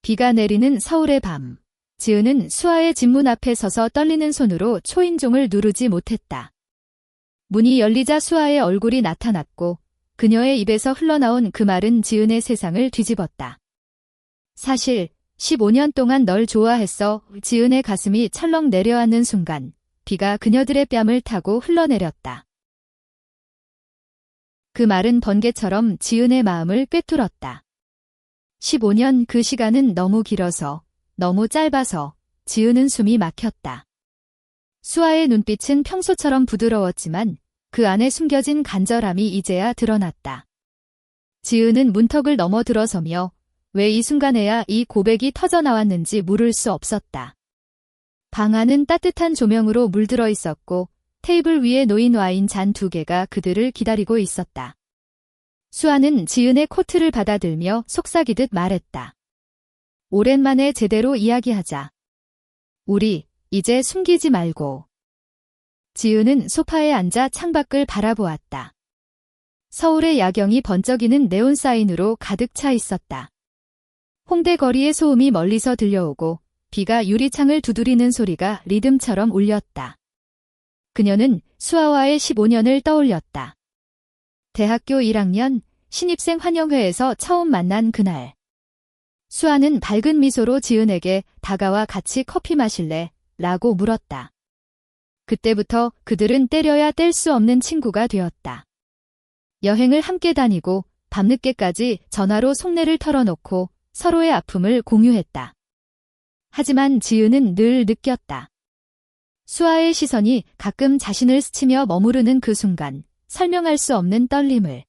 비가 내리는 서울의 밤. 지은은 수아의 집문 앞에 서서 떨리는 손으로 초인종을 누르지 못했다. 문이 열리자 수아의 얼굴이 나타났고 그녀의 입에서 흘러나온 그 말은 지은의 세상을 뒤집었다. 사실 15년 동안 널 좋아했어. 지은의 가슴이 철렁 내려앉는 순간 비가 그녀들의 뺨을 타고 흘러내렸다. 그 말은 번개처럼 지은의 마음을 꿰뚫었다. 15년 그 시간은 너무 길어서, 너무 짧아서 지은은 숨이 막혔다. 수아의 눈빛은 평소처럼 부드러웠지만 그 안에 숨겨진 간절함이 이제야 드러났다. 지은은 문턱을 넘어 들어서며 왜 이 순간에야 이 고백이 터져나왔는지 물을 수 없었다. 방 안은 따뜻한 조명으로 물들어 있었고 테이블 위에 놓인 와인 잔 2개가 그들을 기다리고 있었다. 수아는 지은의 코트를 받아들며 속삭이듯 말했다. 오랜만에 제대로 이야기하자. 우리 이제 숨기지 말고. 지은은 소파에 앉아 창밖을 바라보았다. 서울의 야경이 번쩍이는 네온 사인으로 가득 차 있었다. 홍대 거리의 소음이 멀리서 들려오고 비가 유리창을 두드리는 소리가 리듬처럼 울렸다. 그녀는 수아와의 15년을 떠올렸다. 대학교 1학년 신입생 환영회에서 처음 만난 그날. 수아는 밝은 미소로 지은에게 다가와 같이 커피 마실래? 라고 물었다. 그때부터 그들은 때려야 뗄 수 없는 친구가 되었다. 여행을 함께 다니고 밤늦게까지 전화로 속내를 털어놓고 서로의 아픔을 공유했다. 하지만 지은은 늘 느꼈다. 수아의 시선이 가끔 자신을 스치며 머무르는 그 순간 설명할 수 없는 떨림을.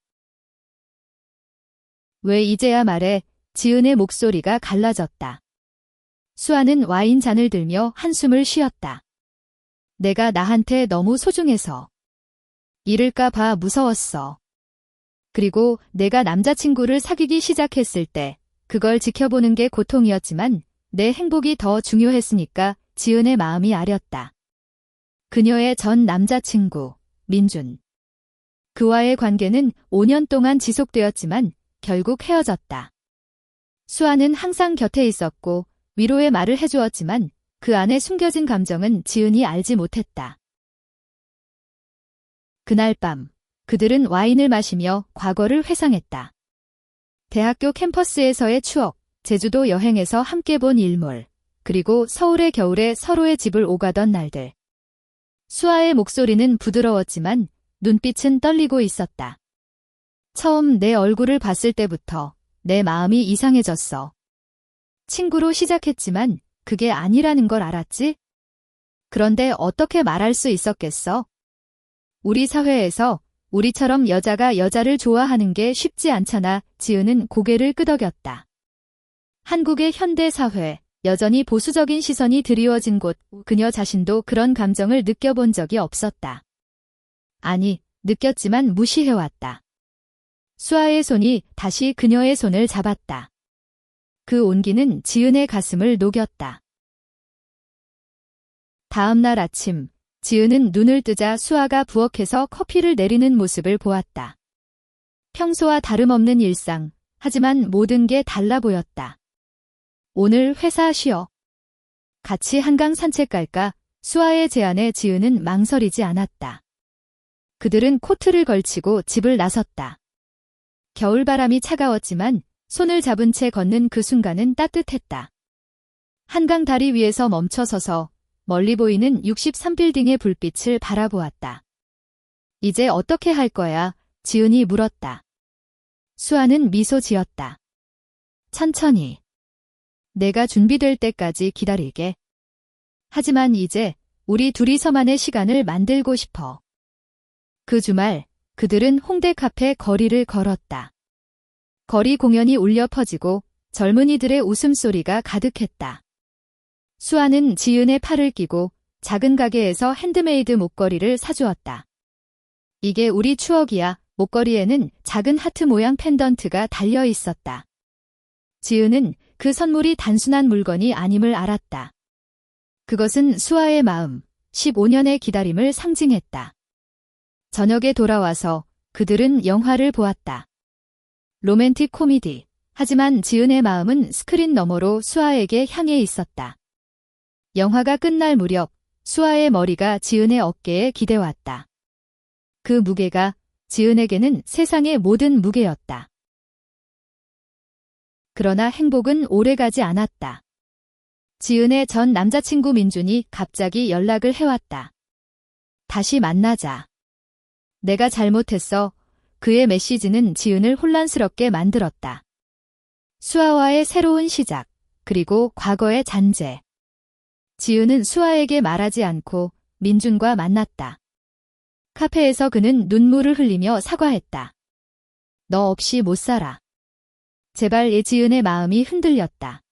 왜 이제야 말해? 지은의 목소리가 갈라졌다. 수아는 와인 잔을 들며 한숨을 쉬었다. 내가 나한테 너무 소중해서. 잃을까 봐 무서웠어. 그리고 내가 남자친구를 사귀기 시작했을 때 그걸 지켜보는 게 고통이었지만 내 행복이 더 중요했으니까 지은의 마음이 아렸다. 그녀의 전 남자친구, 민준. 그와의 관계는 5년 동안 지속되었지만 결국 헤어졌다. 수아는 항상 곁에 있었고 위로의 말을 해주었지만 그 안에 숨겨진 감정은 지은이 알지 못했다. 그날 밤, 그들은 와인을 마시며 과거를 회상했다. 대학교 캠퍼스에서의 추억, 제주도 여행에서 함께 본 일몰, 그리고 서울의 겨울에 서로의 집을 오가던 날들. 수아의 목소리는 부드러웠지만 눈빛은 떨리고 있었다. 처음 내 얼굴을 봤을 때부터 내 마음이 이상해졌어. 친구로 시작했지만 그게 아니라는 걸 알았지? 그런데 어떻게 말할 수 있었겠어? 우리 사회에서 우리처럼 여자가 여자를 좋아하는 게 쉽지 않잖아. 지은은 고개를 끄덕였다. 한국의 현대 사회, 여전히 보수적인 시선이 드리워진 곳, 그녀 자신도 그런 감정을 느껴본 적이 없었다. 아니, 느꼈지만 무시해왔다. 수아의 손이 다시 그녀의 손을 잡았다. 그 온기는 지은의 가슴을 녹였다. 다음 날 아침, 지은은 눈을 뜨자 수아가 부엌에서 커피를 내리는 모습을 보았다. 평소와 다름없는 일상, 하지만 모든 게 달라 보였다. 오늘 회사 쉬어. 같이 한강 산책 갈까? 수아의 제안에 지은은 망설이지 않았다. 그들은 코트를 걸치고 집을 나섰다. 겨울바람이 차가웠지만 손을 잡은 채 걷는 그 순간은 따뜻했다. 한강 다리 위에서 멈춰서서 멀리 보이는 63빌딩의 불빛을 바라보았다. 이제 어떻게 할 거야? 지은이 물었다. 수아는 미소 지었다. 천천히. 내가 준비될 때까지 기다릴게. 하지만 이제 우리 둘이서만의 시간을 만들고 싶어. 그 주말 그들은 홍대 카페 거리를 걸었다. 거리 공연이 울려 퍼지고 젊은이들의 웃음소리가 가득했다. 수아는 지은의 팔을 끼고 작은 가게에서 핸드메이드 목걸이를 사주었다. 이게 우리 추억이야. 목걸이에는 작은 하트 모양 펜던트가 달려 있었다. 지은은 그 선물이 단순한 물건이 아님을 알았다. 그것은 수아의 마음, 15년의 기다림을 상징했다. 저녁에 돌아와서 그들은 영화를 보았다. 로맨틱 코미디, 하지만 지은의 마음은 스크린 너머로 수아에게 향해 있었다. 영화가 끝날 무렵 수아의 머리가 지은의 어깨에 기대왔다. 그 무게가 지은에게는 세상의 모든 무게였다. 그러나 행복은 오래가지 않았다. 지은의 전 남자친구 민준이 갑자기 연락을 해왔다. 다시 만나자. 내가 잘못했어. 그의 메시지는 지은을 혼란스럽게 만들었다. 수아와의 새로운 시작, 그리고 과거의 잔재. 지은은 수아에게 말하지 않고 민준과 만났다. 카페에서 그는 눈물을 흘리며 사과했다. 너 없이 못 살아. 제발. 지은의 마음이 흔들렸다.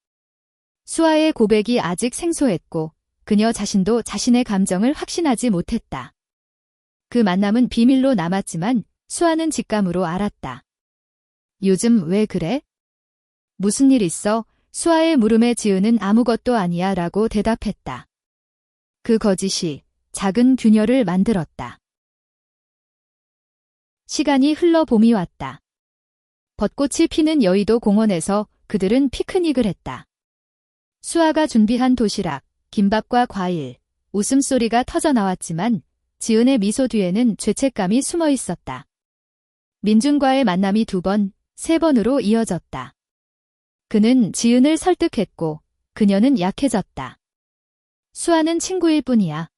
수아의 고백이 아직 생소했고 그녀 자신도 자신의 감정을 확신하지 못했다. 그 만남은 비밀로 남았지만 수아는 직감으로 알았다. 요즘 왜 그래? 무슨 일 있어? 수아의 물음에 지은은 아무것도 아니야 라고 대답했다. 그 거짓이 작은 균열을 만들었다. 시간이 흘러 봄이 왔다. 벚꽃이 피는 여의도 공원에서 그들은 피크닉을 했다. 수아가 준비한 도시락, 김밥과 과일, 웃음소리가 터져나왔지만 지은의 미소 뒤에는 죄책감이 숨어 있었다. 민준과의 만남이 2번, 3번으로 이어졌다. 그는 지은을 설득했고 그녀는 약해졌다. 수아는 친구일 뿐이야.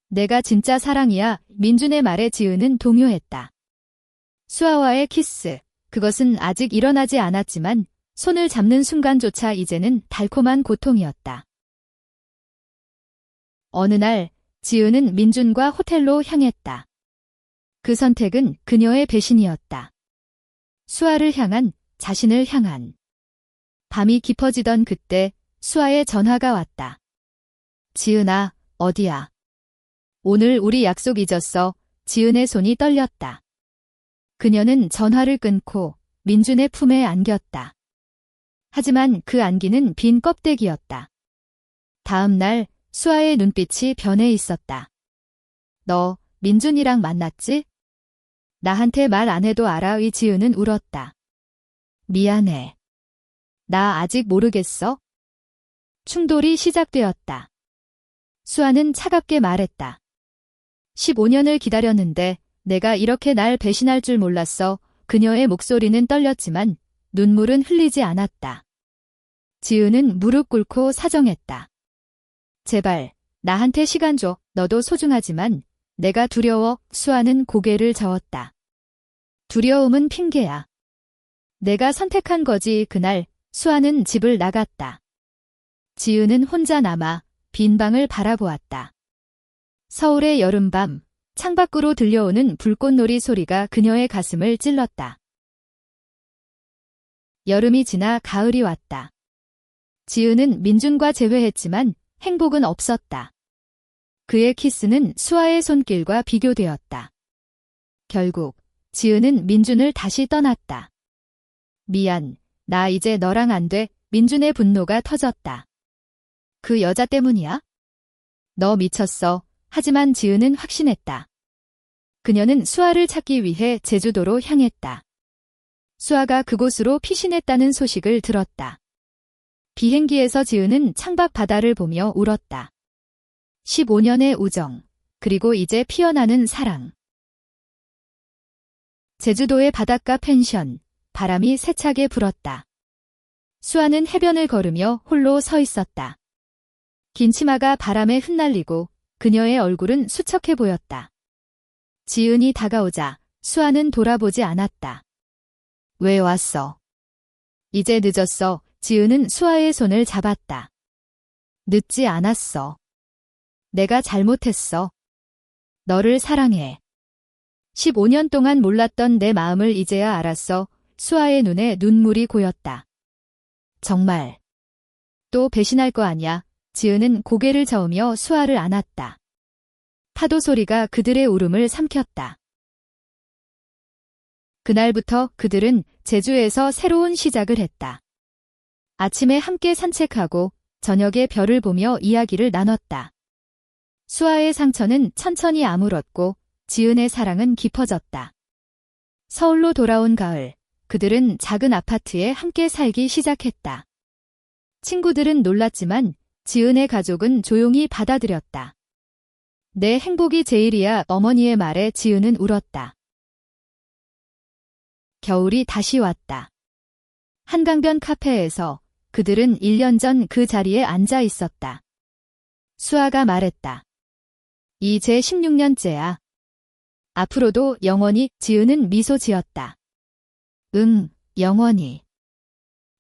내가 진짜 사랑이야. 민준의 말에 지은은 동요했다. 수아와의 키스, 그것은 아직 일어나지 않았지만 손을 잡는 순간조차 이제는 달콤한 고통이었다. 어느 날 지은은 민준과 호텔로 향했다. 그 선택은 그녀의 배신이었다. 수아를 향한, 자신을 향한. 밤이 깊어지던 그때 수아의 전화가 왔다. 지은아, 어디야? 오늘 우리 약속 잊었어. 지은의 손이 떨렸다. 그녀는 전화를 끊고 민준의 품에 안겼다. 하지만 그 안기는 빈 껍데기였다. 다음 날 수아의 눈빛이 변해 있었다. 너 민준이랑 만났지? 나한테 말 안 해도 알아. 지은은 울었다. 미안해. 나 아직 모르겠어? 충돌이 시작되었다. 수아는 차갑게 말했다. 15년을 기다렸는데 내가 이렇게 날 배신할 줄 몰랐어. 그녀의 목소리는 떨렸지만 눈물은 흘리지 않았다. 지은은 무릎 꿇고 사정했다. 제발, 나한테 시간 줘. 너도 소중하지만 내가 두려워. 수아는 고개를 저었다. 두려움은 핑계야. 내가 선택한 거지. 그날 수아는 집을 나갔다. 지은은 혼자 남아 빈 방을 바라보았다. 서울의 여름밤, 창밖으로 들려오는 불꽃놀이 소리가 그녀의 가슴을 찔렀다. 여름이 지나 가을이 왔다. 지은은 민준과 재회했지만 행복은 없었다. 그의 키스는 수아의 손길과 비교되었다. 결국 지은은 민준을 다시 떠났다. 미안, 나 이제 너랑 안 돼. 민준의 분노가 터졌다. 그 여자 때문이야? 너 미쳤어. 하지만 지은은 확신했다. 그녀는 수아를 찾기 위해 제주도로 향했다. 수아가 그곳으로 피신했다는 소식을 들었다. 비행기에서 지은은 창밖 바다를 보며 울었다. 15년의 우정, 그리고 이제 피어나는 사랑. 제주도의 바닷가 펜션, 바람이 세차게 불었다. 수아는 해변을 걸으며 홀로 서 있었다. 긴 치마가 바람에 흩날리고 그녀의 얼굴은 수척해 보였다. 지은이 다가오자 수아는 돌아보지 않았다. 왜 왔어? 이제 늦었어. 지은은 수아의 손을 잡았다. 늦지 않았어. 내가 잘못했어. 너를 사랑해. 15년 동안 몰랐던 내 마음을 이제야 알았어. 수아의 눈에 눈물이 고였다. 정말. 또 배신할 거 아냐. 지은은 고개를 저으며 수아를 안았다. 파도 소리가 그들의 울음을 삼켰다. 그날부터 그들은 제주에서 새로운 시작을 했다. 아침에 함께 산책하고 저녁에 별을 보며 이야기를 나눴다. 수아의 상처는 천천히 아물었고 지은의 사랑은 깊어졌다. 서울로 돌아온 가을, 그들은 작은 아파트에 함께 살기 시작했다. 친구들은 놀랐지만 지은의 가족은 조용히 받아들였다. 내 행복이 제일이야 어머니의 말에 지은은 울었다. 겨울이 다시 왔다. 한강변 카페에서 그들은 1년 전 그 자리에 앉아 있었다. 수아가 말했다. 이제 16년째야. 앞으로도 영원히. 지은은 미소 지었다. 응, 영원히.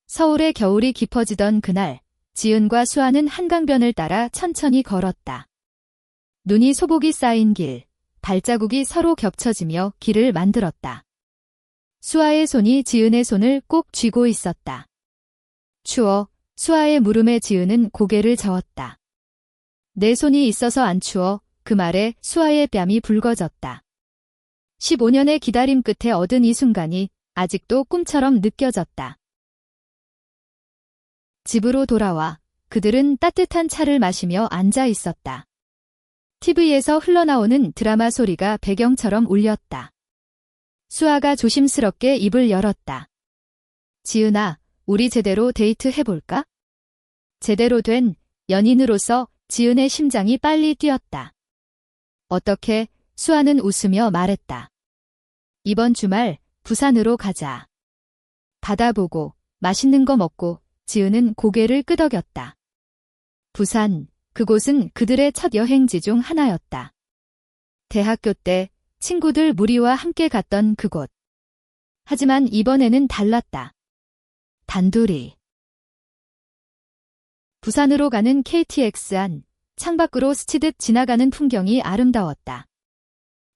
서울의 겨울이 깊어지던 그날, 지은과 수아는 한강변을 따라 천천히 걸었다. 눈이 소복이 쌓인 길, 발자국이 서로 겹쳐지며 길을 만들었다. 수아의 손이 지은의 손을 꼭 쥐고 있었다. 추워. 수아의 물음에 지은은 고개를 저었다. 내 손이 있어서 안 추워. 그 말에 수아의 뺨이 붉어졌다. 15년의 기다림 끝에 얻은 이 순간이 아직도 꿈처럼 느껴졌다. 집으로 돌아와 그들은 따뜻한 차를 마시며 앉아 있었다. TV에서 흘러나오는 드라마 소리가 배경처럼 울렸다. 수아가 조심스럽게 입을 열었다. 지은아, 우리 제대로 데이트 해볼까? 제대로 된 연인으로서 지은의 심장이 빨리 뛰었다. 어떻게? 수아는 웃으며 말했다. 이번 주말 부산으로 가자. 바다 보고 맛있는 거 먹고. 지은은 고개를 끄덕였다. 부산, 그곳은 그들의 첫 여행지 중 하나였다. 대학교 때 친구들 무리와 함께 갔던 그곳. 하지만 이번에는 달랐다. 단둘이. 부산으로 가는 KTX 안, 창밖으로 스치듯 지나가는 풍경이 아름다웠다.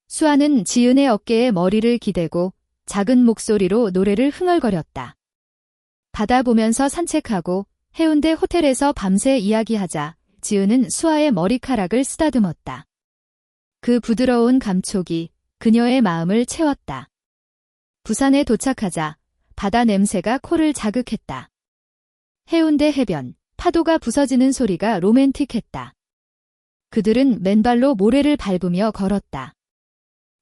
수아는 지은의 어깨에 머리를 기대고 작은 목소리로 노래를 흥얼거렸다. 바다 보면서 산책하고 해운대 호텔에서 밤새 이야기하자. 지은은 수아의 머리카락을 쓰다듬었다. 그 부드러운 감촉이 그녀의 마음을 채웠다. 부산에 도착하자 바다 냄새가 코를 자극했다. 해운대 해변, 파도가 부서지는 소리가 로맨틱했다. 그들은 맨발로 모래를 밟으며 걸었다.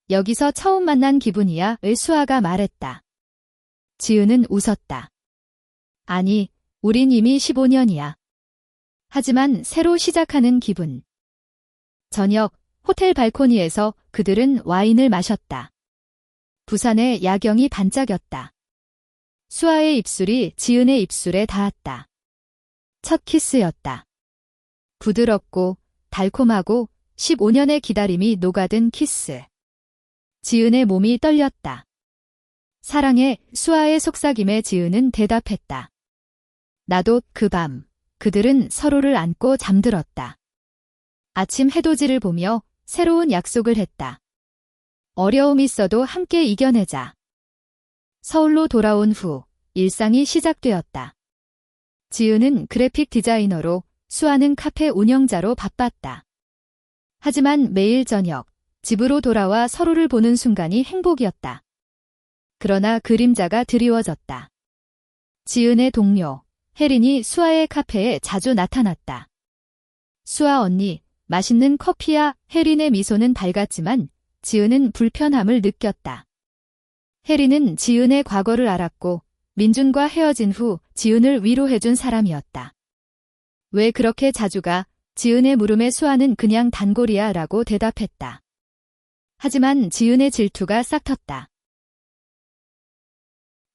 여기서 처음 만난 기분이야. 수아가 말했다. 지은은 웃었다. 아니, 우린 이미 15년이야. 하지만 새로 시작하는 기분. 저녁, 호텔 발코니에서 그들은 와인을 마셨다. 부산의 야경이 반짝였다. 수아의 입술이 지은의 입술에 닿았다. 첫 키스였다. 부드럽고 달콤하고 15년의 기다림이 녹아든 키스. 지은의 몸이 떨렸다. 사랑해. 수아의 속삭임에 지은은 대답했다. 나도. 그 밤 그들은 서로를 안고 잠들었다. 아침 해돋이를 보며 새로운 약속을 했다. 어려움이 있어도 함께 이겨내자. 서울로 돌아온 후 일상이 시작되었다. 지은은 그래픽 디자이너로, 수아는 카페 운영자로 바빴다. 하지만 매일 저녁 집으로 돌아와 서로를 보는 순간이 행복이었다. 그러나 그림자가 드리워졌다. 지은의 동료 혜린이 수아의 카페에 자주 나타났다. 수아 언니, 맛있는 커피야. 혜린의 미소는 밝았지만 지은은 불편함을 느꼈다. 혜린은 지은의 과거를 알았고 민준과 헤어진 후 지은을 위로해준 사람이었다. 왜 그렇게 자주 가? 지은의 물음에 수아는 그냥 단골이야 라고 대답했다. 하지만 지은의 질투가 싹텄다.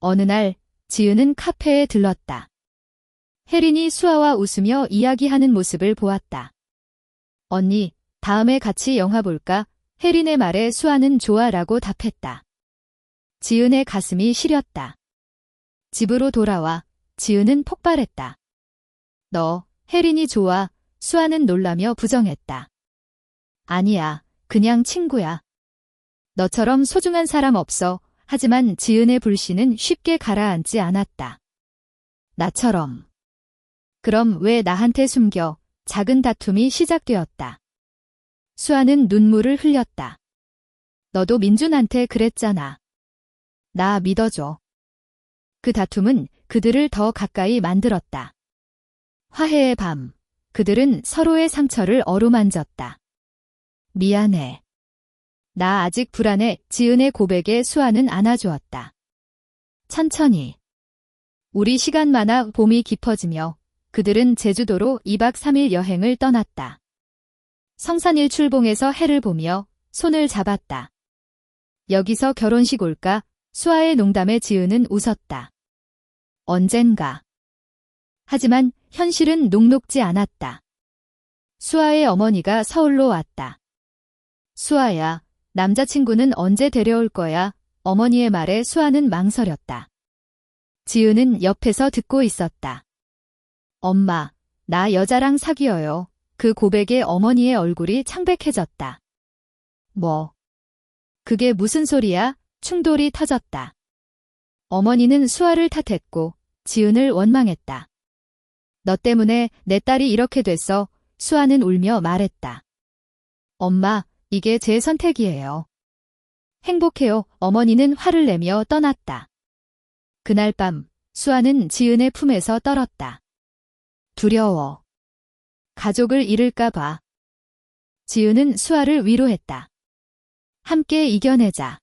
어느 날 지은은 카페에 들렀다. 혜린이 수아와 웃으며 이야기하는 모습을 보았다. 언니, 다음에 같이 영화 볼까? 혜린의 말에 수아는 좋아라고 답했다. 지은의 가슴이 시렸다. 집으로 돌아와 지은은 폭발했다. 너, 혜린이 좋아. 수아는 놀라며 부정했다. 아니야, 그냥 친구야. 너처럼 소중한 사람 없어. 하지만 지은의 불씨는 쉽게 가라앉지 않았다. 나처럼. 그럼 왜 나한테 숨겨? 작은 다툼이 시작되었다. 수아는 눈물을 흘렸다. 너도 민준한테 그랬잖아. 나 믿어줘. 그 다툼은 그들을 더 가까이 만들었다. 화해의 밤, 그들은 서로의 상처를 어루만졌다. 미안해. 나 아직 불안해. 지은의 고백에 수아는 안아주었다. 천천히. 우리 시간 많아. 봄이 깊어지며 그들은 제주도로 2박 3일 여행을 떠났다. 성산일 출봉에서 해를 보며 손을 잡았다. 여기서 결혼식 올까? 수아의 농담에 지은은 웃었다. 언젠가. 하지만 현실은 녹록지 않았다. 수아의 어머니가 서울로 왔다. 수아야, 남자친구는 언제 데려올 거야? 어머니의 말에 수아는 망설였다. 지은은 옆에서 듣고 있었다. 엄마, 나 여자랑 사귀어요. 그 고백에 어머니의 얼굴이 창백해졌다. 뭐? 그게 무슨 소리야? 충돌이 터졌다. 어머니는 수아를 탓했고 지은을 원망했다. 너 때문에 내 딸이 이렇게 됐어. 수아는 울며 말했다. 엄마, 이게 제 선택이에요. 행복해요. 어머니는 화를 내며 떠났다. 그날 밤 수아는 지은의 품에서 떨었다. 두려워. 가족을 잃을까 봐. 지은은 수아를 위로했다. 함께 이겨내자.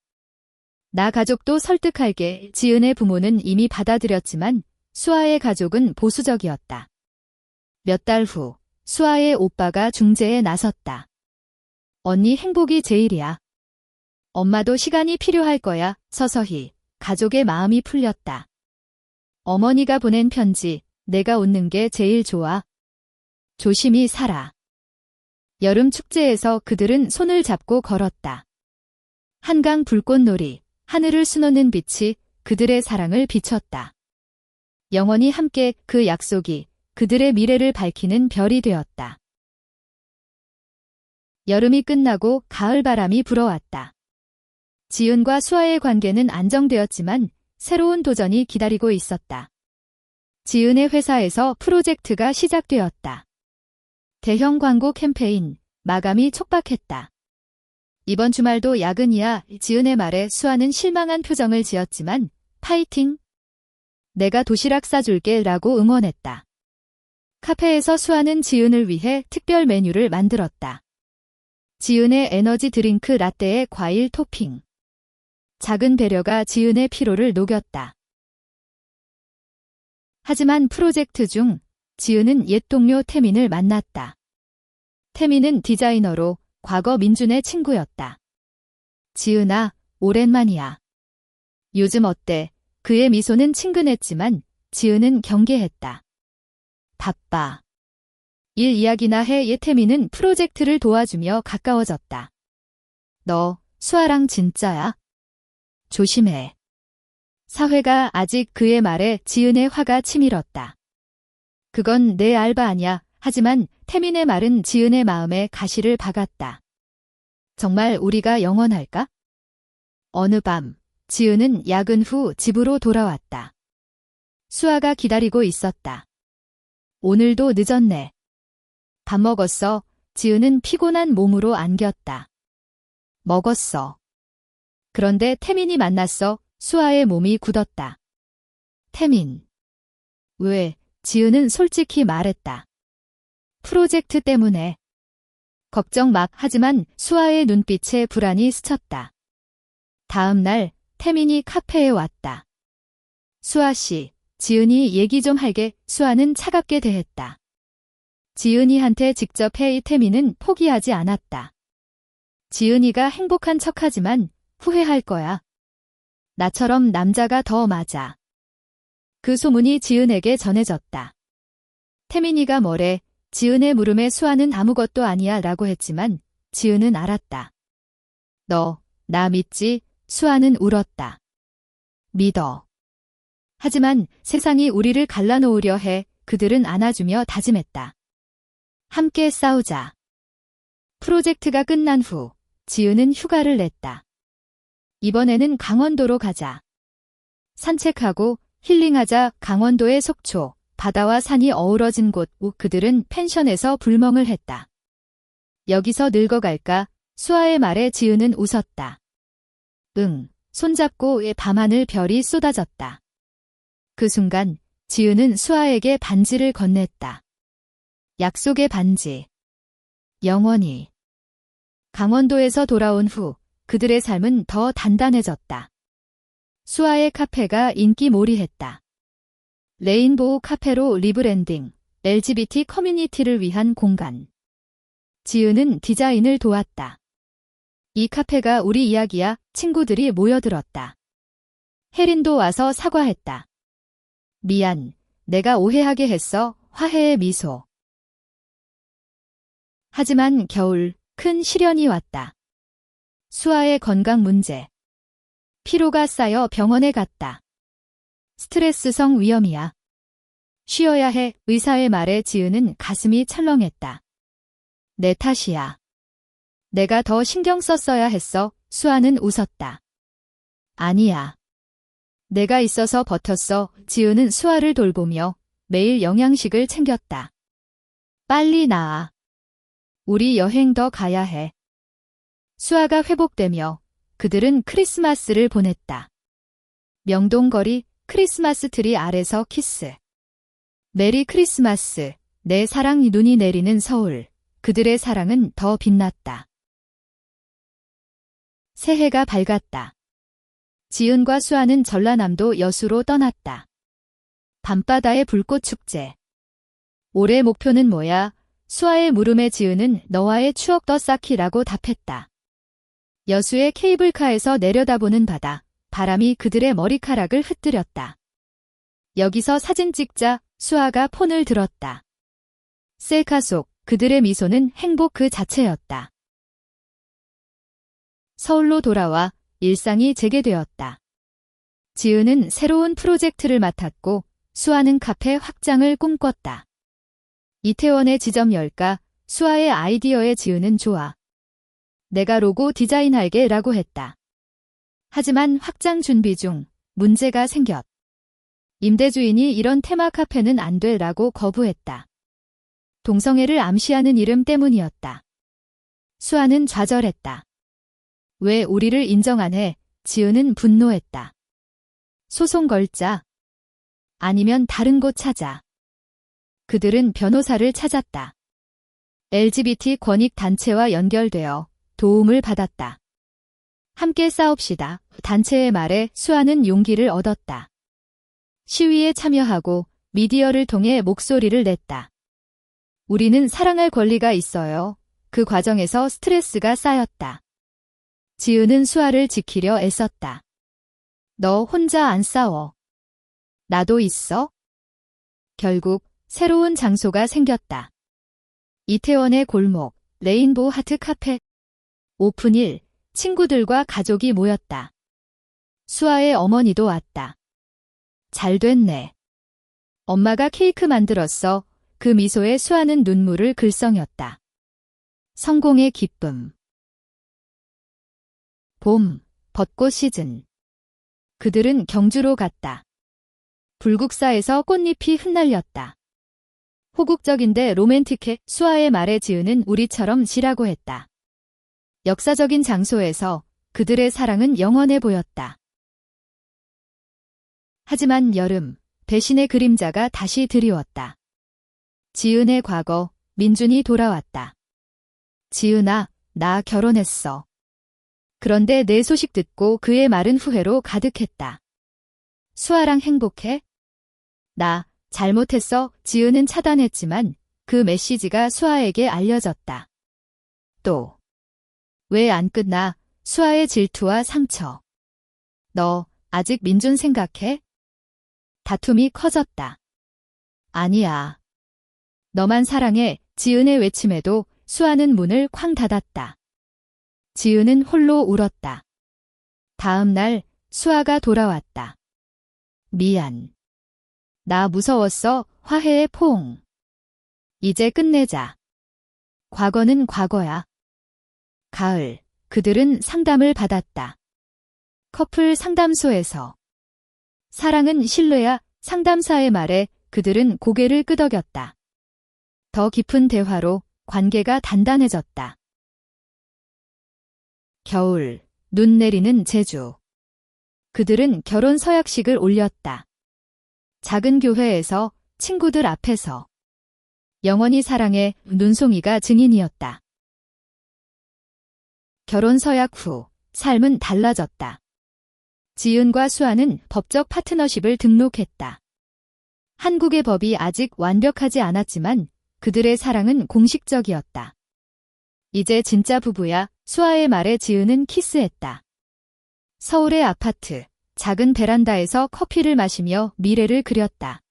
나 가족도 설득할게. 지은의 부모는 이미 받아들였지만 수아의 가족은 보수적이었다. 몇 달 후 수아의 오빠가 중재에 나섰다. 언니 행복이 제일이야. 엄마도 시간이 필요할 거야. 서서히 가족의 마음이 풀렸다. 어머니가 보낸 편지, 내가 웃는 게 제일 좋아. 조심히 살아. 여름 축제에서 그들은 손을 잡고 걸었다. 한강 불꽃놀이, 하늘을 수놓는 빛이 그들의 사랑을 비췄다. 영원히 함께. 그 약속이 그들의 미래를 밝히는 별이 되었다. 여름이 끝나고 가을바람이 불어왔다. 지은과 수아의 관계는 안정되었지만 새로운 도전이 기다리고 있었다. 지은의 회사에서 프로젝트가 시작되었다. 대형 광고 캠페인, 마감이 촉박했다. 이번 주말도 야근이야. 지은의 말에 수아는 실망한 표정을 지었지만 파이팅! 내가 도시락 싸줄게 라고 응원했다. 카페에서 수아는 지은을 위해 특별 메뉴를 만들었다. 지은의 에너지 드링크 라떼에 과일 토핑. 작은 배려가 지은의 피로를 녹였다. 하지만 프로젝트 중 지은은 옛 동료 태민을 만났다. 태민은 디자이너로 과거 민준의 친구였다. 지은아, 오랜만이야. 요즘 어때? 그의 미소는 친근했지만 지은은 경계했다. 바빠. 일 이야기나 해. 태민은 프로젝트를 도와주며 가까워졌다. 너, 수아랑 진짜야? 조심해. 사회가 아직. 그의 말에 지은의 화가 치밀었다. 그건 내 알바 아니야. 하지만 태민의 말은 지은의 마음에 가시를 박았다. 정말 우리가 영원할까? 어느 밤, 지은은 야근 후 집으로 돌아왔다. 수아가 기다리고 있었다. 오늘도 늦었네. 밥 먹었어? 지은은 피곤한 몸으로 안겼다. 먹었어. 그런데 태민이 만났어. 수아의 몸이 굳었다. 태민. 왜? 지은은 솔직히 말했다. 프로젝트 때문에. 걱정 마. 하지만 수아의 눈빛에 불안이 스쳤다. 다음 날 태민이 카페에 왔다. 수아 씨, 지은이 얘기 좀 할게. 수아는 차갑게 대했다. 지은이한테 직접 해. 태민은 포기하지 않았다. 지은이가 행복한 척하지만 후회할 거야. 나처럼 남자가 더 맞아. 그 소문이 지은에게 전해졌다. 태민이가 뭐래? 지은의 물음에 수아는 아무것도 아니야 라고 했지만 지은은 알았다. 너, 나 믿지? 수아는 울었다. 믿어. 하지만 세상이 우리를 갈라놓으려 해. 그들은 안아주며 다짐했다. 함께 싸우자. 프로젝트가 끝난 후 지은은 휴가를 냈다. 이번에는 강원도로 가자. 산책하고 힐링하자. 강원도의 속초, 바다와 산이 어우러진 곳. 그들은 펜션에서 불멍을 했다. 여기서 늙어갈까? 수아의 말에 지은은 웃었다. 응, 손잡고 밤하늘 별이 쏟아졌다. 그 순간 지은은 수아에게 반지를 건넸다. 약속의 반지. 영원히. 강원도에서 돌아온 후 그들의 삶은 더 단단해졌다. 수아의 카페가 인기몰이했다. 레인보우 카페로 리브랜딩, LGBT 커뮤니티를 위한 공간. 지은은 디자인을 도왔다. 이 카페가 우리 이야기야. 친구들이 모여들었다. 혜린도 와서 사과했다. 미안, 내가 오해하게 했어. 화해의 미소. 하지만 겨울, 큰 시련이 왔다. 수아의 건강 문제. 피로가 쌓여 병원에 갔다. 스트레스성 위염이야. 쉬어야 해. 의사의 말에 지은은 가슴이 철렁했다. 내 탓이야. 내가 더 신경 썼어야 했어. 수아는 웃었다. 아니야. 내가 있어서 버텼어. 지은은 수아를 돌보며 매일 영양식을 챙겼다. 빨리 나아. 우리 여행 더 가야 해. 수아가 회복되며 그들은 크리스마스를 보냈다. 명동거리 크리스마스 트리 아래서 키스. 메리 크리스마스. 내 사랑. 눈이 내리는 서울. 그들의 사랑은 더 빛났다. 새해가 밝았다. 지은과 수아는 전라남도 여수로 떠났다. 밤바다의 불꽃축제. 올해 목표는 뭐야? 수아의 물음에 지은은 너와의 추억 더 쌓기라고 답했다. 여수의 케이블카에서 내려다보는 바다. 바람이 그들의 머리카락을 흩뜨렸다. 여기서 사진 찍자. 수아가 폰을 들었다. 셀카 속 그들의 미소는 행복 그 자체였다. 서울로 돌아와 일상이 재개되었다. 지은은 새로운 프로젝트를 맡았고 수아는 카페 확장을 꿈꿨다. 이태원의 지점 열까? 수아의 아이디어에 지은은 좋아. 내가 로고 디자인할게 라고 했다. 하지만 확장 준비 중 문제가 생겼. 임대주인이 이런 테마 카페는 안 돼 라고 거부했다. 동성애를 암시하는 이름 때문이었다. 수아는 좌절했다. 왜 우리를 인정 안 해? 지은은 분노했다. 소송 걸자. 아니면 다른 곳 찾아. 그들은 변호사를 찾았다. LGBT 권익 단체와 연결되어 도움을 받았다. 함께 싸웁시다. 단체의 말에 수아는 용기를 얻었다. 시위에 참여하고 미디어를 통해 목소리를 냈다. 우리는 사랑할 권리가 있어요. 그 과정에서 스트레스가 쌓였다. 지은은 수아를 지키려 애썼다. 너 혼자 안 싸워. 나도 있어. 결국 새로운 장소가 생겼다. 이태원의 골목, 레인보우 하트 카페. 오픈일, 친구들과 가족이 모였다. 수아의 어머니도 왔다. 잘 됐네. 엄마가 케이크 만들었어. 그 미소에 수아는 눈물을 글썽였다. 성공의 기쁨. 봄, 벚꽃 시즌. 그들은 경주로 갔다. 불국사에서 꽃잎이 흩날렸다. 호국적인데 로맨틱해. 수아의 말에 지은은 우리처럼 지라고 했다. 역사적인 장소에서 그들의 사랑은 영원해 보였다. 하지만 여름, 배신의 그림자가 다시 드리웠다. 지은의 과거, 민준이 돌아왔다. 지은아, 나 결혼했어. 그런데 내 소식 듣고 그의 말은 후회로 가득했다. 수아랑 행복해? 나 잘못했어. 지은은 차단했지만 그 메시지가 수아에게 알려졌다. 또 왜 안 끝나? 수아의 질투와 상처. 너 아직 민준 생각해? 다툼이 커졌다. 아니야. 너만 사랑해. 지은의 외침에도 수아는 문을 쾅 닫았다. 지은은 홀로 울었다. 다음 날 수아가 돌아왔다. 미안. 나 무서웠어. 화해의 포옹. 이제 끝내자. 과거는 과거야. 가을, 그들은 상담을 받았다. 커플 상담소에서. 사랑은 신뢰야. 상담사의 말에 그들은 고개를 끄덕였다. 더 깊은 대화로 관계가 단단해졌다. 겨울, 눈 내리는 제주. 그들은 결혼 서약식을 올렸다. 작은 교회에서, 친구들 앞에서. 영원히 사랑해. 눈송이가 증인이었다. 결혼 서약 후 삶은 달라졌다. 지은과 수아는 법적 파트너십을 등록했다. 한국의 법이 아직 완벽하지 않았지만 그들의 사랑은 공식적이었다. 이제 진짜 부부야. 수아의 말에 지은은 키스했다. 서울의 아파트, 작은 베란다에서 커피를 마시며 미래를 그렸다.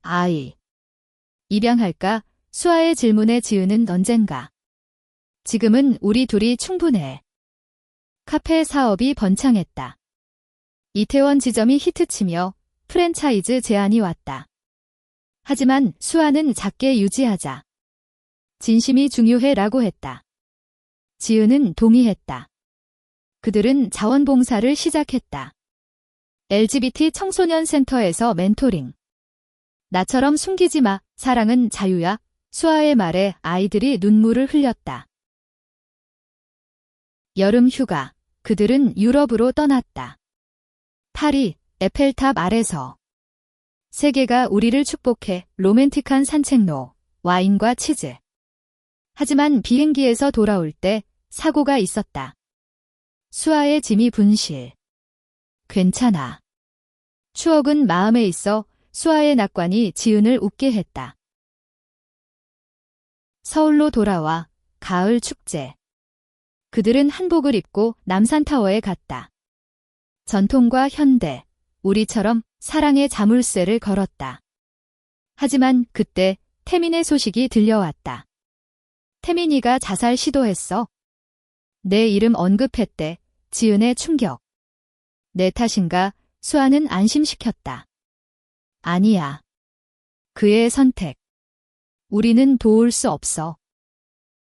아이. 입양할까? 수아의 질문에 지은은 언젠가. 지금은 우리 둘이 충분해. 카페 사업이 번창했다. 이태원 지점이 히트치며 프랜차이즈 제안이 왔다. 하지만 수아는 작게 유지하자. 진심이 중요해라고 했다. 지은은 동의했다. 그들은 자원봉사를 시작했다. LGBT 청소년 센터에서 멘토링. 나처럼 숨기지 마. 사랑은 자유야. 수아의 말에 아이들이 눈물을 흘렸다. 여름 휴가. 그들은 유럽으로 떠났다. 파리, 에펠탑 아래서. 세계가 우리를 축복해. 로맨틱한 산책로, 와인과 치즈. 하지만 비행기에서 돌아올 때 사고가 있었다. 수아의 짐이 분실. 괜찮아. 추억은 마음에 있어. 수아의 낙관이 지은을 웃게 했다. 서울로 돌아와. 가을 축제. 그들은 한복을 입고 남산타워에 갔다. 전통과 현대, 우리처럼 사랑의 자물쇠를 걸었다. 하지만 그때 태민의 소식이 들려왔다. 태민이가 자살 시도했어. 내 이름 언급했대. 지은의 충격. 내 탓인가? 수아는 안심시켰다. 아니야. 그의 선택. 우리는 도울 수 없어.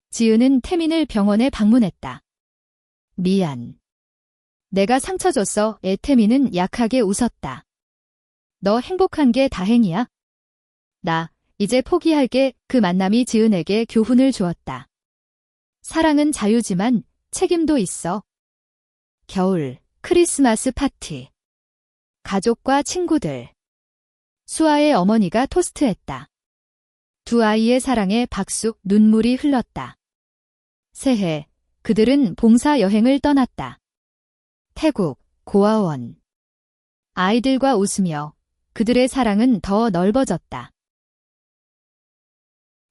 지은은 태민을 병원에 방문했다. 미안. 내가 상처 줬어. 태민은 약하게 웃었다. 너 행복한 게 다행이야? 나 이제 포기할게. 그 만남이 지은에게 교훈을 주었다. 사랑은 자유지만 책임도 있어. 겨울, 크리스마스 파티. 가족과 친구들. 수아의 어머니가 토스트했다. 두 아이의 사랑에 박수, 눈물이 흘렀다. 새해, 그들은 봉사 여행을 떠났다. 태국, 고아원. 아이들과 웃으며 그들의 사랑은 더 넓어졌다.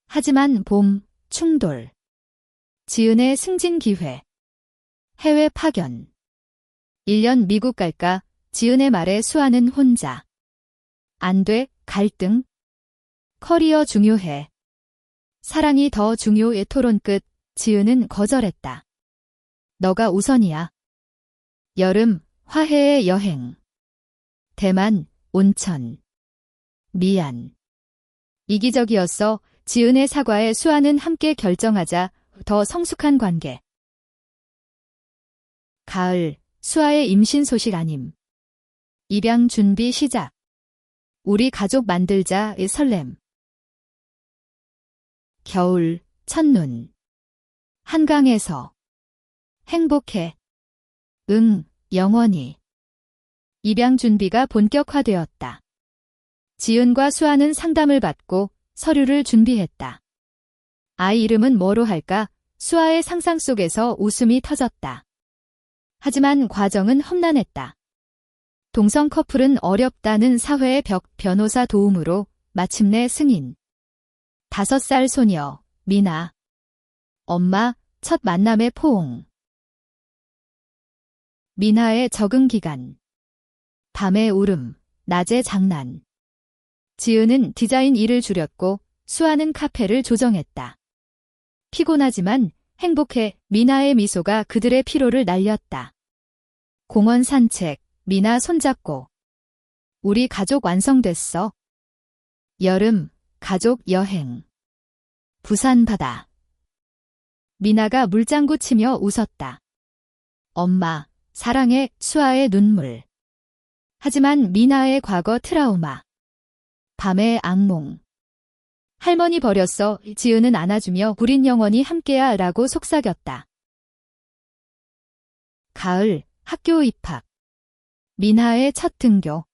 하지만 봄, 충돌. 지은의 승진 기회. 해외 파견. 1년 미국 갈까? 지은의 말에 수아는 혼자. 안 돼, 갈등. 커리어 중요해. 사랑이 더 중요해. 토론 끝. 지은은 거절했다. 너가 우선이야. 여름, 화해의 여행. 대만, 온천. 미안. 이기적이었어. 지은의 사과에 수아는 함께 결정하자. 더 성숙한 관계. 가을, 수아의 임신 소식 아님. 입양 준비 시작. 우리 가족 만들자의 설렘. 겨울, 첫눈. 한강에서. 행복해. 응, 영원히. 입양 준비가 본격화되었다. 지은과 수아는 상담을 받고 서류를 준비했다. 아이 이름은 뭐로 할까? 수아의 상상 속에서 웃음이 터졌다. 하지만 과정은 험난했다. 동성 커플은 어렵다는 사회의 벽, 변호사 도움으로 마침내 승인. 5살 소녀, 미나. 엄마, 첫 만남의 포옹. 미나의 적응 기간. 밤의 울음, 낮의 장난. 지은은 디자인 일을 줄였고 수아는 카페를 조정했다. 피곤하지만 행복해. 미나의 미소가 그들의 피로를 날렸다. 공원 산책, 미나 손잡고. 우리 가족 완성됐어. 여름, 가족 여행. 부산 바다. 미나가 물장구 치며 웃었다. 엄마, 사랑해. 수아의 눈물. 하지만 미나의 과거 트라우마. 밤의 악몽. 할머니 버렸어. 지은은 안아주며 우린 영원히 함께야 라고 속삭였다. 가을, 학교 입학. 미나의 첫 등교.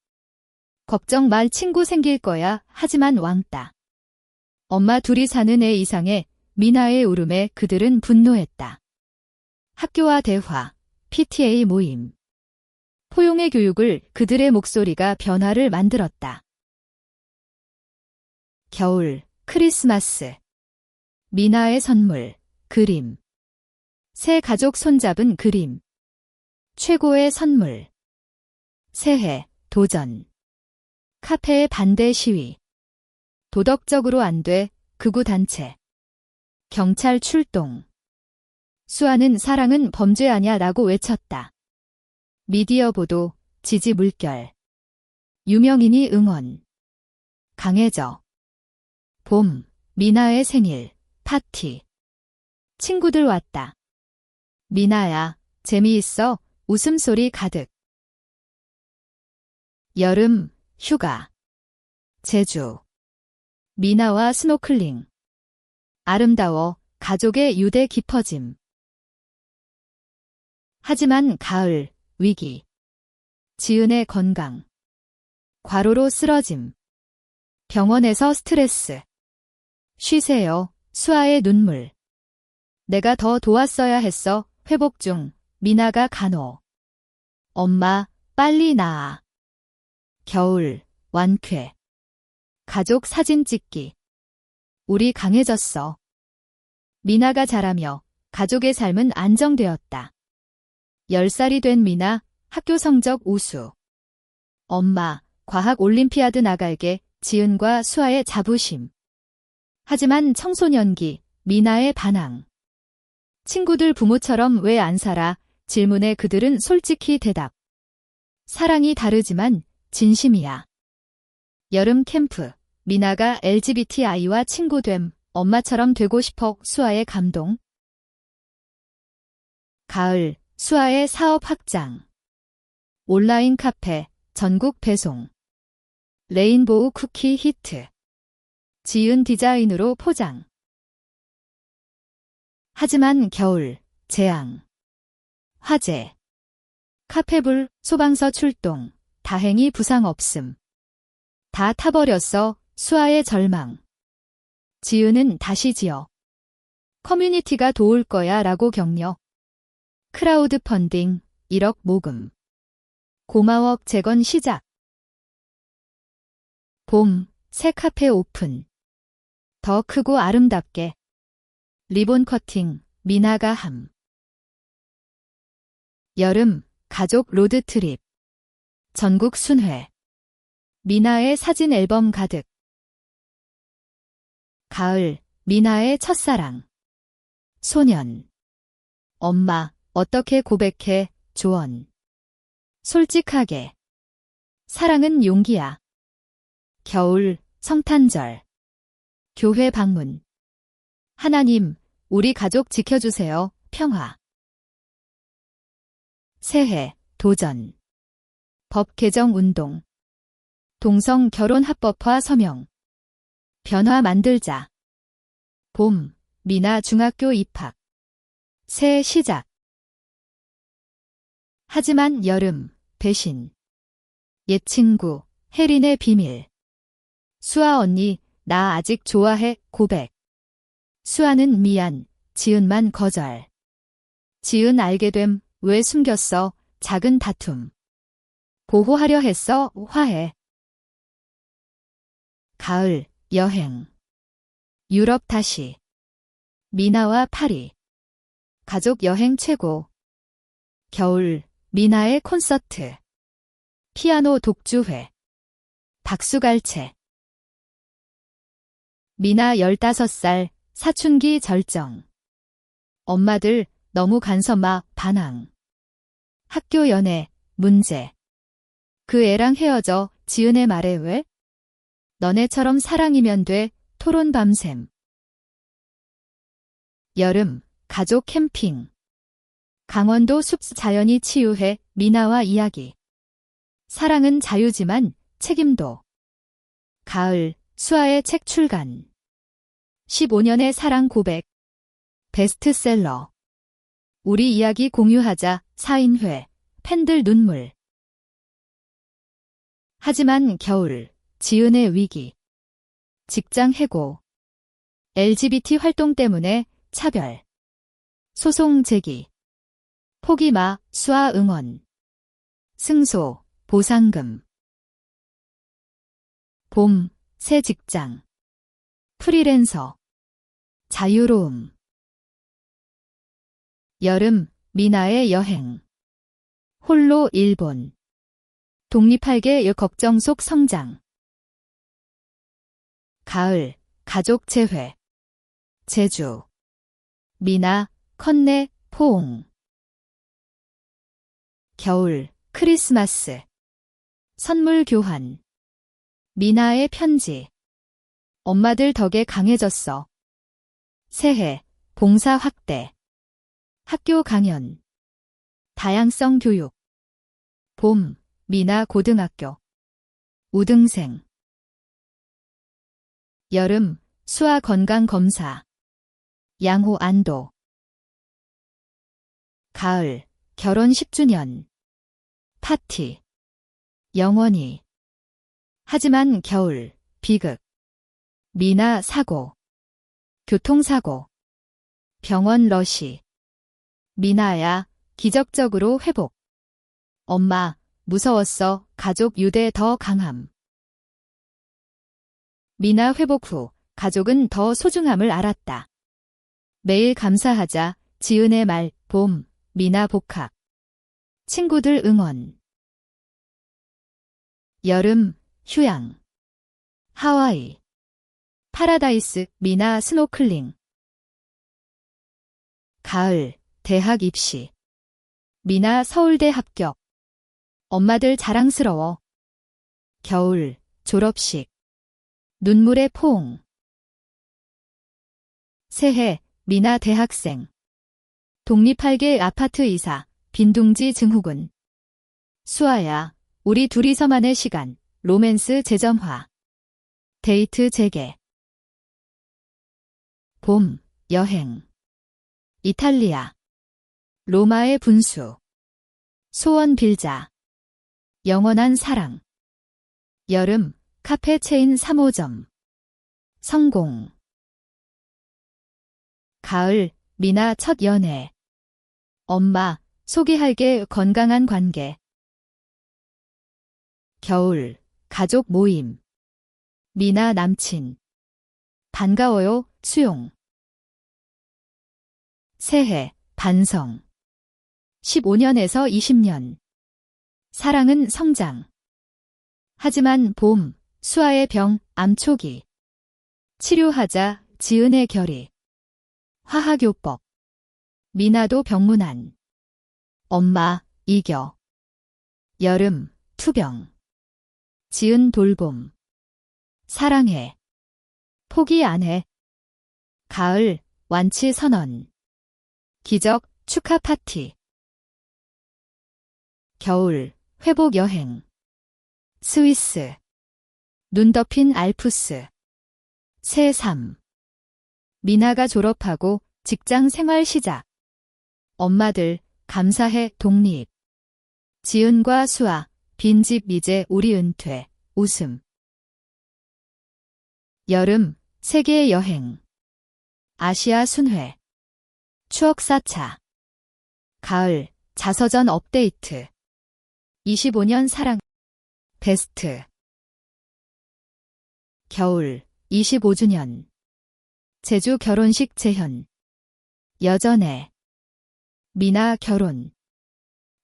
걱정 말. 친구 생길 거야. 하지만 왕따. 엄마 둘이 사는 애 이상해. 미나의 울음에 그들은 분노했다. 학교와 대화, PTA 모임. 포용의 교육을 그들의 목소리가 변화를 만들었다. 겨울, 크리스마스. 미나의 선물, 그림. 새 가족 손잡은 그림. 최고의 선물. 새해, 도전. 카페의 반대 시위. 도덕적으로 안 돼, 극우 단체. 경찰 출동. 수아는 사랑은 범죄 아냐 라고 외쳤다. 미디어 보도, 지지 물결. 유명인이 응원. 강해져. 봄, 미나의 생일, 파티. 친구들 왔다. 미나야, 재미있어, 웃음소리 가득. 여름, 휴가. 제주. 미나와 스노클링. 아름다워, 가족의 유대 깊어짐. 하지만 가을, 위기. 지은의 건강. 과로로 쓰러짐. 병원에서 스트레스. 쉬세요, 수아의 눈물. 내가 더 도왔어야 했어, 회복 중, 미나가 간호. 엄마, 빨리 나아. 겨울, 완쾌. 가족 사진 찍기. 우리 강해졌어. 미나가 자라며 가족의 삶은 안정되었다. 10살이 된 미나, 학교 성적 우수. 엄마, 과학 올림피아드 나갈게, 지은과 수아의 자부심. 하지만 청소년기, 미나의 반항. 친구들 부모처럼 왜 안 살아? 질문에 그들은 솔직히 대답. 사랑이 다르지만 진심이야. 여름 캠프. 미나가 LGBTI와 친구됨. 엄마처럼 되고 싶어. 수아의 감동. 가을. 수아의 사업 확장. 온라인 카페. 전국 배송. 레인보우 쿠키 히트. 지은 디자인으로 포장. 하지만 겨울. 재앙. 화재. 카페불, 소방서 출동. 다행히 부상 없음. 다 타버렸어. 수아의 절망. 지은은 다시 지어. 커뮤니티가 도울 거야 라고 격려. 크라우드 펀딩, 1억 모금. 고마워 재건 시작. 봄, 새 카페 오픈. 더 크고 아름답게. 리본 커팅, 미나가 함. 여름, 가족 로드트립. 전국 순회. 미나의 사진 앨범 가득. 가을, 미나의 첫사랑. 소년. 엄마, 어떻게 고백해, 조언. 솔직하게. 사랑은 용기야. 겨울, 성탄절. 교회 방문. 하나님, 우리 가족 지켜주세요, 평화. 새해, 도전. 법 개정 운동. 동성 결혼 합법화 서명. 변화 만들자. 봄, 미나 중학교 입학. 새 시작. 하지만 여름, 배신. 옛 친구, 혜린의 비밀. 수아 언니, 나 아직 좋아해, 고백. 수아는 미안, 지은만 거절. 지은 알게 됨, 왜 숨겼어, 작은 다툼. 보호하려 했어, 화해. 가을, 여행. 유럽 다시. 미나와 파리. 가족 여행 최고. 겨울, 미나의 콘서트. 피아노 독주회. 박수갈채. 미나 15살, 사춘기 절정. 엄마들, 너무 간섭마, 반항. 학교 연애, 문제. 그 애랑 헤어져, 지은의 말에 왜? 너네처럼 사랑이면 돼, 토론 밤샘. 여름, 가족 캠핑. 강원도 숲 자연이 치유해, 미나와 이야기. 사랑은 자유지만 책임도. 가을, 수아의 책 출간. 15년의 사랑 고백. 베스트셀러. 우리 이야기 공유하자, 사인회. 팬들 눈물. 하지만 겨울, 지은의 위기. 직장 해고. LGBT 활동 때문에 차별. 소송 제기. 포기 마, 수아 응원. 승소, 보상금. 봄, 새 직장. 프리랜서. 자유로움. 여름, 미나의 여행. 홀로 일본. 독립할게 걱정 속 성장. 가을, 가족 재회. 제주. 미나, 컨네, 포옹. 겨울, 크리스마스. 선물 교환. 미나의 편지. 엄마들 덕에 강해졌어. 새해, 봉사 확대. 학교 강연. 다양성 교육. 봄, 미나 고등학교. 우등생. 여름, 수아 건강 검사. 양호 안도. 가을, 결혼 10주년. 파티. 영원히. 하지만 겨울, 비극. 미나 사고. 교통사고. 병원 러시. 미나야, 기적적으로 회복. 엄마, 무서웠어. 가족 유대 더 강함. 미나 회복 후 가족은 더 소중함을 알았다. 매일 감사하자. 지은의 말. 봄, 미나 복학. 친구들 응원. 여름, 휴양. 하와이. 파라다이스, 미나 스노클링. 가을, 대학 입시. 미나 서울대 합격. 엄마들 자랑스러워. 겨울, 졸업식. 눈물의 포옹. 새해, 미나 대학생. 독립할게 아파트 이사. 빈둥지 증후군. 수아야, 우리 둘이서만의 시간. 로맨스 재점화. 데이트 재개. 봄, 여행. 이탈리아. 로마의 분수. 소원 빌자. 영원한 사랑. 여름, 카페 체인 3호점. 성공. 가을, 미나 첫 연애. 엄마, 소개할게 건강한 관계. 겨울, 가족 모임. 미나 남친. 반가워요, 수용. 새해, 반성. 15년에서 20년. 사랑은 성장. 하지만 봄, 수아의 병, 암 초기. 치료하자, 지은의 결의. 화학요법. 미나도 병문안. 엄마, 이겨. 여름, 투병. 지은 돌봄. 사랑해. 포기 안 해. 가을, 완치 선언. 기적, 축하 파티. 겨울, 회복 여행. 스위스. 눈 덮인 알프스. 새3. 미나가 졸업하고 직장 생활 시작. 엄마들, 감사해 독립. 지은과 수아, 빈집 이제 우리 은퇴. 웃음. 여름, 세계 여행. 아시아 순회. 추억 쌓자. 가을, 자서전 업데이트. 25년 사랑. 베스트. 겨울, 25주년. 제주 결혼식 재현. 여전해. 미나 결혼.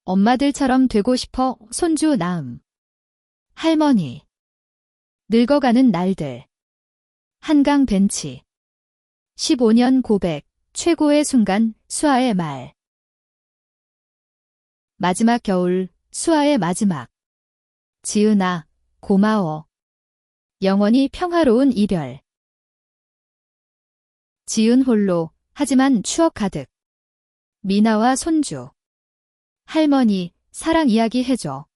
엄마들처럼 되고 싶어 손주 낳음. 할머니. 늙어가는 날들. 한강 벤치. 15년 고백. 최고의 순간. 수아의 말. 마지막 겨울. 수아의 마지막. 지은아, 고마워. 영원히 평화로운 이별. 지은 홀로, 하지만 추억 가득. 미나와 손주. 할머니, 사랑 이야기 해줘.